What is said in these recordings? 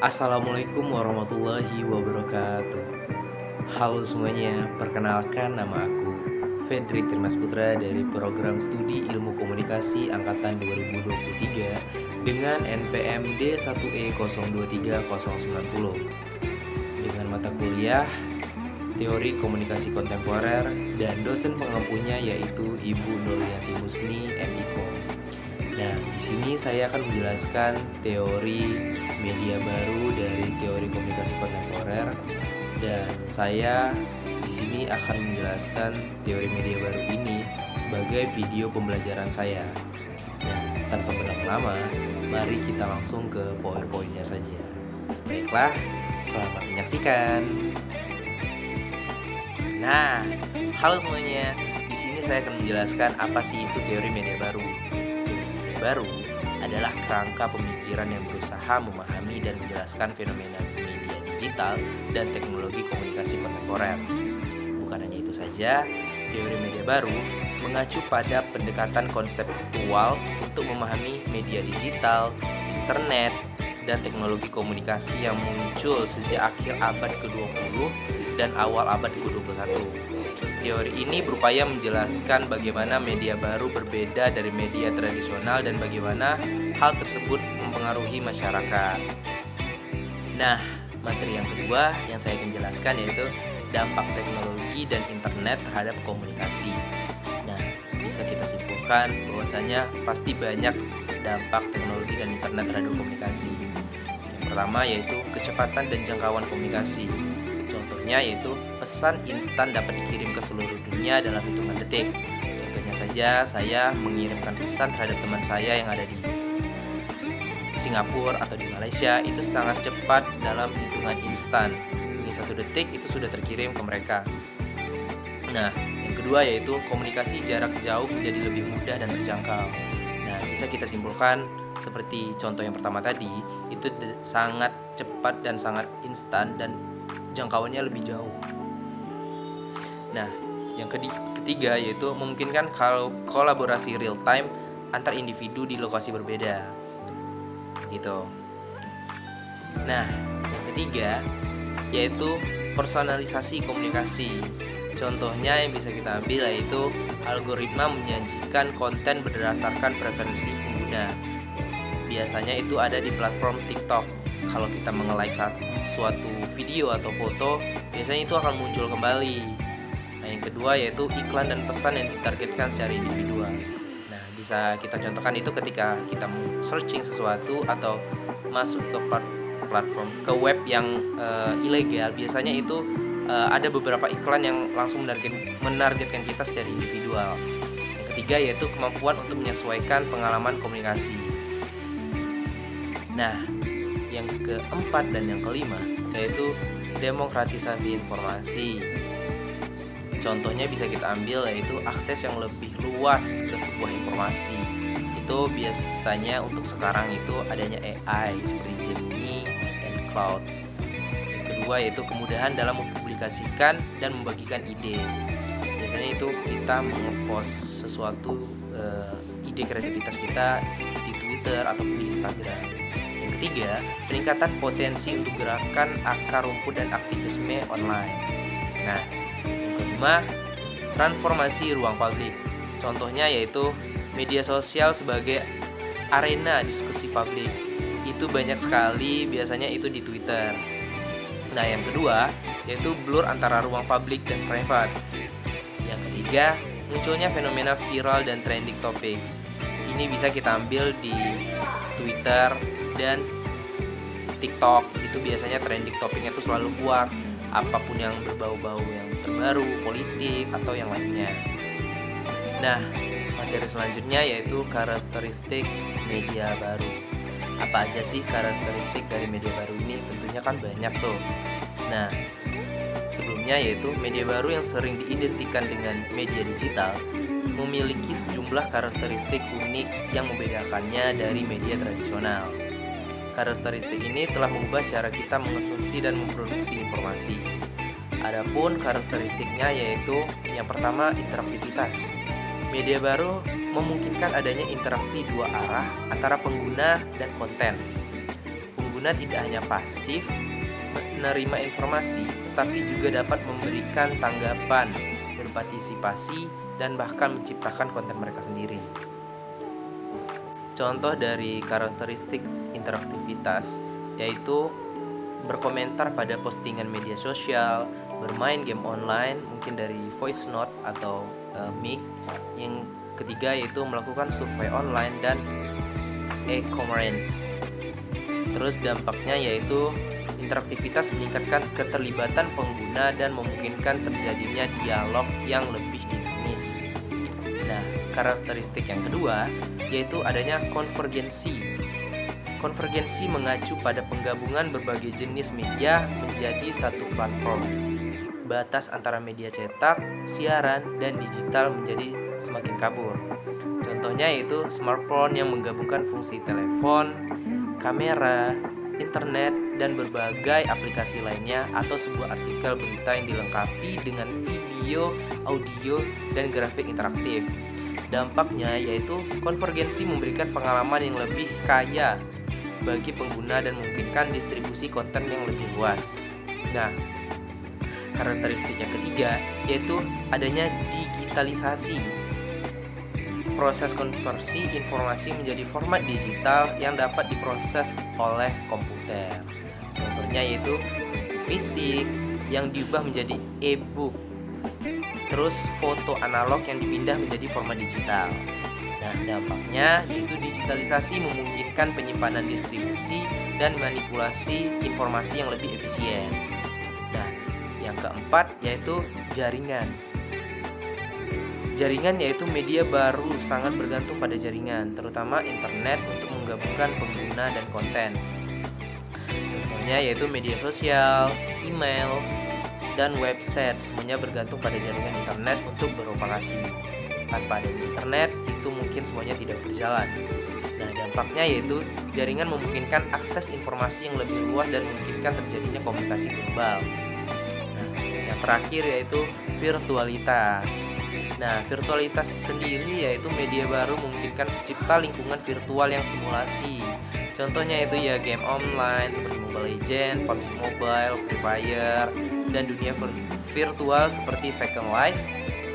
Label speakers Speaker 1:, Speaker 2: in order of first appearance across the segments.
Speaker 1: Assalamualaikum warahmatullahi wabarakatuh. Halo semuanya, perkenalkan nama aku Fedrik Dimas Putra dari Program Studi Ilmu Komunikasi Angkatan 2023 dengan NPM D1E023090 dengan mata kuliah Teori Komunikasi Kontemporer dan dosen pengampunya yaitu Ibu Nurliati Musni MIKO. Nah, di sini saya akan menjelaskan teori media baru dari teori komunikasi kontemporer dan saya di sini akan menjelaskan teori media baru ini sebagai video pembelajaran saya. Nah, tanpa berlama-lama, mari kita langsung ke poin-poinnya saja. Baiklah, selamat menyaksikan. Nah, halo semuanya. Di sini saya akan menjelaskan apa sih itu teori media baru. Baru adalah kerangka pemikiran yang berusaha memahami dan menjelaskan fenomena media digital dan teknologi komunikasi kontemporer. Bukan hanya itu saja, teori media baru mengacu pada pendekatan konseptual untuk memahami media digital, internet, dan teknologi komunikasi yang muncul sejak akhir abad ke-20 dan awal abad ke-21. Teori ini berupaya menjelaskan bagaimana media baru berbeda dari media tradisional dan bagaimana hal tersebut mempengaruhi masyarakat. Nah, materi yang kedua yang saya akan jelaskan yaitu dampak teknologi dan internet terhadap komunikasi. Nah, bisa kita simpulkan bahwasanya pasti banyak dampak teknologi dan internet terhadap komunikasi. Yang pertama yaitu kecepatan dan jangkauan komunikasi. Contohnya yaitu pesan instan dapat dikirim ke seluruh dunia dalam hitungan detik. Contohnya saja, saya mengirimkan pesan terhadap teman saya yang ada di Singapura atau di Malaysia, itu sangat cepat dalam hitungan instan. Ini 1 detik itu sudah terkirim ke mereka. Nah, yang kedua yaitu komunikasi jarak jauh menjadi lebih mudah dan terjangkau. Nah, bisa kita simpulkan seperti contoh yang pertama tadi, itu sangat cepat dan sangat instan dan jangkauannya lebih jauh. Nah, yang ketiga yaitu memungkinkan kolaborasi real time antar individu di lokasi berbeda. Gitu. Nah, yang ketiga yaitu personalisasi komunikasi. Contohnya yang bisa kita ambil yaitu algoritma menyajikan konten berdasarkan preferensi pengguna. Biasanya itu ada di platform TikTok. Kalau kita menge-like suatu video atau foto, biasanya itu akan muncul kembali. Nah, yang kedua yaitu iklan dan pesan yang ditargetkan secara individual. Nah, bisa kita contohkan itu ketika kita searching sesuatu atau masuk ke platform, ke web yang ilegal, biasanya itu ada beberapa iklan yang langsung menargetkan kita secara individual. Yang ketiga yaitu kemampuan untuk menyesuaikan pengalaman komunikasi. Nah, yang keempat dan yang kelima yaitu demokratisasi informasi. Contohnya bisa kita ambil yaitu akses yang lebih luas ke sebuah informasi. Itu biasanya untuk sekarang itu adanya AI seperti Gemini dan Cloud. Yang kedua yaitu kemudahan dalam mempublikasikan dan membagikan ide. Biasanya itu kita mengepost sesuatu ide kreativitas kita di Twitter ataupun di Instagram. Yang ketiga, peningkatan potensi untuk gerakan akar rumput dan aktivisme online. Nah, yang kelima, transformasi ruang publik. Contohnya yaitu media sosial sebagai arena diskusi publik. Itu banyak sekali, biasanya itu di Twitter. Nah, yang kedua yaitu blur antara ruang publik dan private. Yang ketiga, munculnya fenomena viral dan trending topics. Ini bisa kita ambil di Twitter dan TikTok. Itu biasanya trending topiknya itu selalu keluar, apapun yang berbau-bau yang terbaru, politik atau yang lainnya. Nah, materi selanjutnya yaitu karakteristik media baru. Apa aja sih karakteristik dari media baru ini? Tentunya kan banyak tuh. Nah, sebelumnya yaitu media baru yang sering diidentikan dengan media digital memiliki sejumlah karakteristik unik yang membedakannya dari media tradisional. Karakteristik ini telah mengubah cara kita mengonsumsi dan memproduksi informasi. Adapun karakteristiknya yaitu yang pertama interaktivitas. Media baru memungkinkan adanya interaksi dua arah antara pengguna dan konten. Pengguna pengguna tidak hanya pasif menerima informasi, tapi juga dapat memberikan tanggapan, berpartisipasi, dan bahkan menciptakan konten mereka sendiri. Contoh dari karakteristik interaktivitas yaitu berkomentar pada postingan media sosial, bermain game online, mungkin dari voice note atau mic. Yang ketiga yaitu melakukan survei online dan e-commerce. Terus dampaknya yaitu interaktivitas meningkatkan keterlibatan pengguna dan memungkinkan terjadinya dialog yang lebih dinamis. Nah, karakteristik yang kedua yaitu adanya konvergensi. Konvergensi mengacu pada penggabungan berbagai jenis media menjadi satu platform. Batas antara media cetak, siaran, dan digital menjadi semakin kabur. Contohnya yaitu smartphone yang menggabungkan fungsi telepon, kamera, internet, dan berbagai aplikasi lainnya, atau sebuah artikel berita yang dilengkapi dengan video, audio, dan grafik interaktif. Dampaknya yaitu konvergensi memberikan pengalaman yang lebih kaya bagi pengguna dan memungkinkan distribusi konten yang lebih luas. Nah, karakteristik yang ketiga yaitu adanya digitalisasi. Proses konversi informasi menjadi format digital yang dapat diproses oleh komputer. Contohnya yaitu fisik yang diubah menjadi e-book. Terus foto analog yang dipindah menjadi format digital. Nah, dampaknya yaitu digitalisasi memungkinkan penyimpanan, distribusi, dan manipulasi informasi yang lebih efisien. Nah, yang keempat yaitu jaringan. Jaringan yaitu media baru sangat bergantung pada jaringan, terutama internet untuk menggabungkan pengguna dan konten. Contohnya yaitu media sosial, email, dan website, semuanya bergantung pada jaringan internet untuk beroperasi. Tanpa adanya internet, itu mungkin semuanya tidak berjalan. Nah, dampaknya yaitu jaringan memungkinkan akses informasi yang lebih luas dan memungkinkan terjadinya komunikasi global. Nah, yang terakhir yaitu virtualitas. Nah, virtualitas sendiri yaitu media baru memungkinkan pencipta lingkungan virtual yang simulasi. Contohnya itu ya game online seperti Mobile Legends, PUBG Mobile, Free Fire, dan dunia virtual seperti Second Life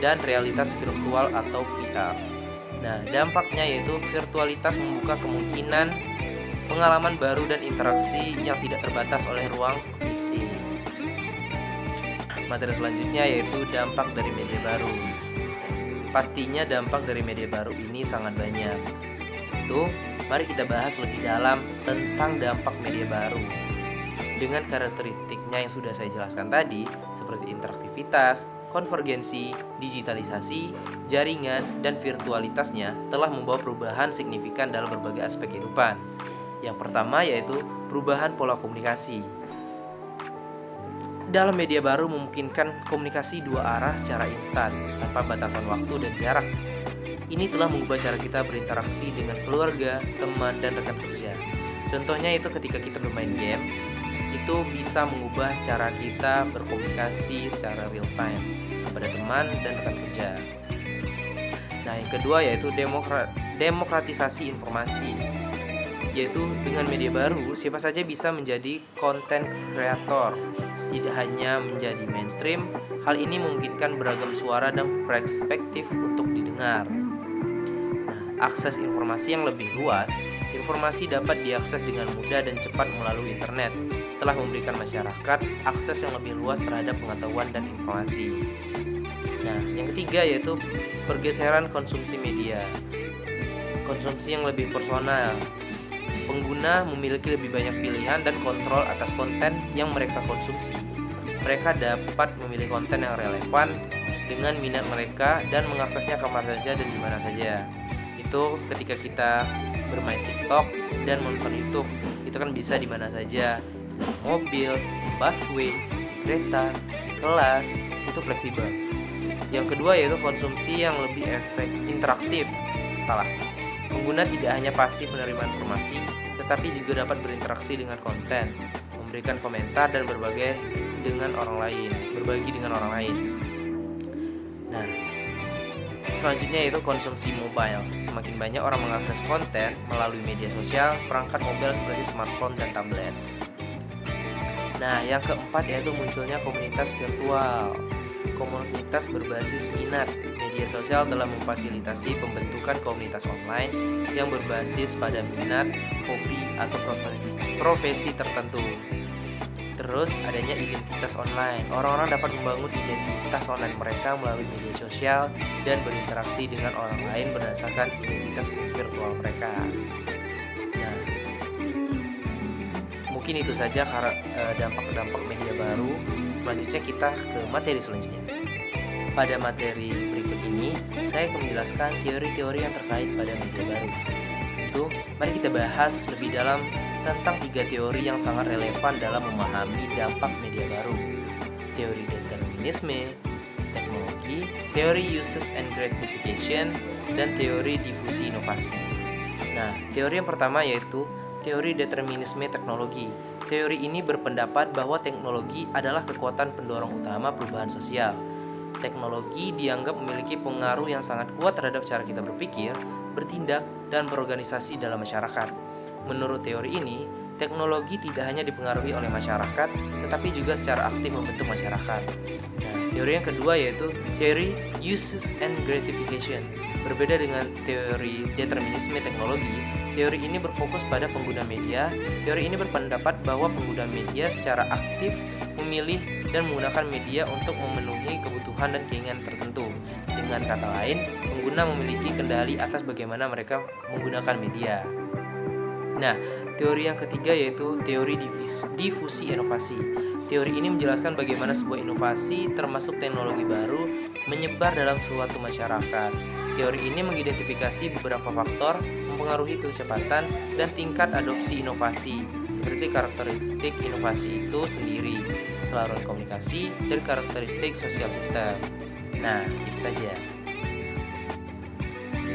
Speaker 1: dan realitas virtual atau VR. Nah, dampaknya yaitu virtualitas membuka kemungkinan pengalaman baru dan interaksi yang tidak terbatas oleh ruang fisik. Materi selanjutnya yaitu dampak dari media baru. Pastinya dampak dari media baru ini sangat banyak. Itu, mari kita bahas lebih dalam tentang dampak media baru. Dengan karakteristiknya yang sudah saya jelaskan tadi, seperti interaktivitas, konvergensi, digitalisasi, jaringan, dan virtualitasnya telah membawa perubahan signifikan dalam berbagai aspek kehidupan. Yang pertama yaitu perubahan pola komunikasi. Dalam media baru memungkinkan komunikasi dua arah secara instan, tanpa batasan waktu dan jarak. Ini telah mengubah cara kita berinteraksi dengan keluarga, teman, dan rekan kerja. Contohnya itu ketika kita bermain game, itu bisa mengubah cara kita berkomunikasi secara real time kepada teman dan rekan kerja. Nah, yang kedua yaitu demokratisasi informasi. Yaitu dengan media baru, siapa saja bisa menjadi konten kreator, tidak hanya menjadi mainstream. Hal ini memungkinkan beragam suara dan perspektif untuk didengar. Nah, akses informasi yang lebih luas, informasi dapat diakses dengan mudah dan cepat melalui internet, telah memberikan masyarakat akses yang lebih luas terhadap pengetahuan dan informasi. Nah, yang ketiga yaitu pergeseran konsumsi media. Konsumsi yang lebih personal. Pengguna memiliki lebih banyak pilihan dan kontrol atas konten yang mereka konsumsi. Mereka dapat memilih konten yang relevan dengan minat mereka dan mengaksesnya kemana saja dan di mana saja. Itu ketika kita bermain TikTok dan menonton YouTube, itu kan bisa di mana saja, mobil, busway, kereta, kelas, itu fleksibel. Yang kedua yaitu konsumsi yang lebih interaktif. Pengguna tidak hanya pasif menerima informasi, tetapi juga dapat berinteraksi dengan konten, memberikan komentar dan berbagi dengan orang lain. Nah, Selanjutnya yaitu konsumsi mobile. Semakin banyak orang mengakses konten melalui media sosial, perangkat mobile seperti smartphone dan tablet. Nah, yang keempat yaitu munculnya komunitas virtual. Komunitas berbasis minat. Media sosial telah memfasilitasi pembentukan komunitas online yang berbasis pada minat, hobi, atau profesi tertentu. Terus adanya identitas online. Orang-orang dapat membangun identitas online mereka melalui media sosial dan berinteraksi dengan orang lain berdasarkan identitas virtual mereka. Nah, mungkin itu saja dampak-dampak media baru. Selanjutnya kita ke materi selanjutnya. Pada materi berikut ini, saya akan menjelaskan teori-teori yang terkait pada media baru. Itu, mari kita bahas lebih dalam tentang 3 teori yang sangat relevan dalam memahami dampak media baru. Teori determinisme, teknologi, teori uses and gratification, dan teori difusi inovasi. Nah, teori yang pertama yaitu teori determinisme teknologi. Teori ini berpendapat bahwa teknologi adalah kekuatan pendorong utama perubahan sosial. Teknologi dianggap memiliki pengaruh yang sangat kuat terhadap cara kita berpikir, bertindak, dan berorganisasi dalam masyarakat. Menurut teori ini, teknologi tidak hanya dipengaruhi oleh masyarakat, tetapi juga secara aktif membentuk masyarakat. Nah, teori yang kedua yaitu teori uses and gratification. Berbeda dengan teori determinisme teknologi, teori ini berfokus pada pengguna media. Teori ini berpendapat bahwa pengguna media secara aktif memilih dan menggunakan media untuk memenuhi kebutuhan dan keinginan tertentu. Dengan kata lain, pengguna memiliki kendali atas bagaimana mereka menggunakan media. Nah, teori yang ketiga yaitu teori difusi inovasi. Teori ini menjelaskan bagaimana sebuah inovasi termasuk teknologi baru menyebar dalam suatu masyarakat. Teori ini mengidentifikasi beberapa faktor mempengaruhi kecepatan dan tingkat adopsi inovasi, seperti karakteristik inovasi itu sendiri, saluran komunikasi, dan karakteristik sosial sistem. Nah, itu saja.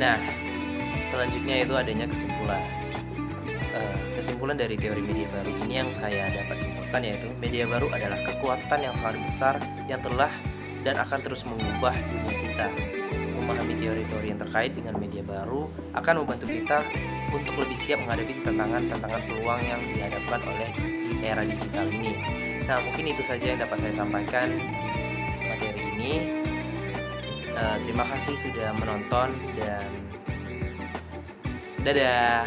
Speaker 1: Nah, selanjutnya itu adanya kesimpulan. Kesimpulan dari teori media baru ini yang saya dapat simpulkan yaitu media baru adalah kekuatan yang sangat besar yang telah dan akan terus mengubah dunia kita. Memahami teori-teori yang terkait dengan media baru akan membantu kita untuk lebih siap menghadapi tantangan-tantangan peluang yang dihadapkan oleh di era digital ini. Nah, mungkin itu saja yang dapat saya sampaikan di materi ini. Terima kasih sudah menonton dan dadah.